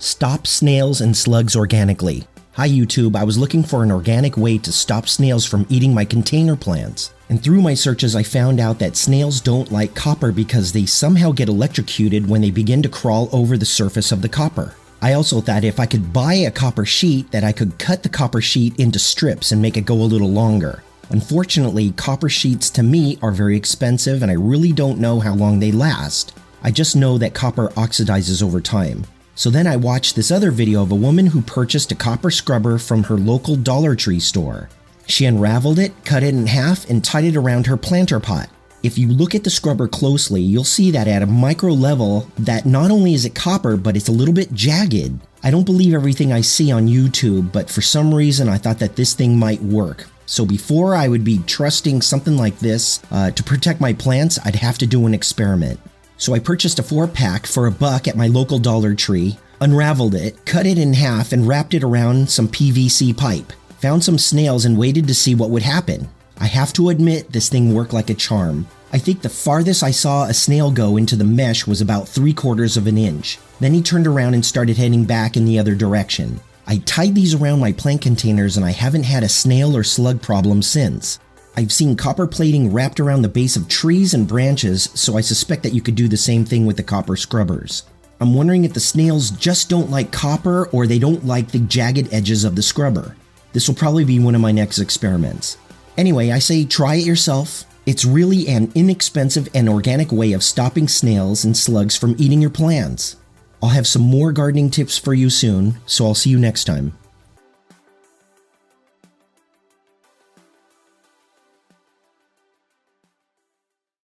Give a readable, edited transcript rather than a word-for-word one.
Stop snails and slugs organically. Hi YouTube, I was looking for an organic way to stop snails from eating my container plants. And through my searches I found out that snails don't like copper because they somehow get electrocuted when they begin to crawl over the surface of the copper. I also thought if I could buy a copper sheet that I could cut the copper sheet into strips and make it go a little longer. Unfortunately, copper sheets to me are very expensive and I really don't know how long they last. I just know that copper oxidizes over time. So then I watched this other video of a woman who purchased a copper scrubber from her local Dollar Tree store. She unraveled it, cut it in half, and tied it around her planter pot. If you look at the scrubber closely, you'll see that at a micro level that not only is it copper, but it's a little bit jagged. I don't believe everything I see on YouTube, but for some reason I thought that this thing might work. So before I would be trusting something like this to protect my plants, I'd have to do an experiment. So I purchased a 4-pack for $1 at my local Dollar Tree, unraveled it, cut it in half, and wrapped it around some PVC pipe. Found some snails and waited to see what would happen. I have to admit, this thing worked like a charm. I think the farthest I saw a snail go into the mesh was about 3/4 of an inch. Then he turned around and started heading back in the other direction. I tied these around my plant containers and I haven't had a snail or slug problem since. I've seen copper plating wrapped around the base of trees and branches, so I suspect that you could do the same thing with the copper scrubbers. I'm wondering if the snails just don't like copper or they don't like the jagged edges of the scrubber. This will probably be one of my next experiments. Anyway, I say try it yourself. It's really an inexpensive and organic way of stopping snails and slugs from eating your plants. I'll have some more gardening tips for you soon, so I'll see you next time.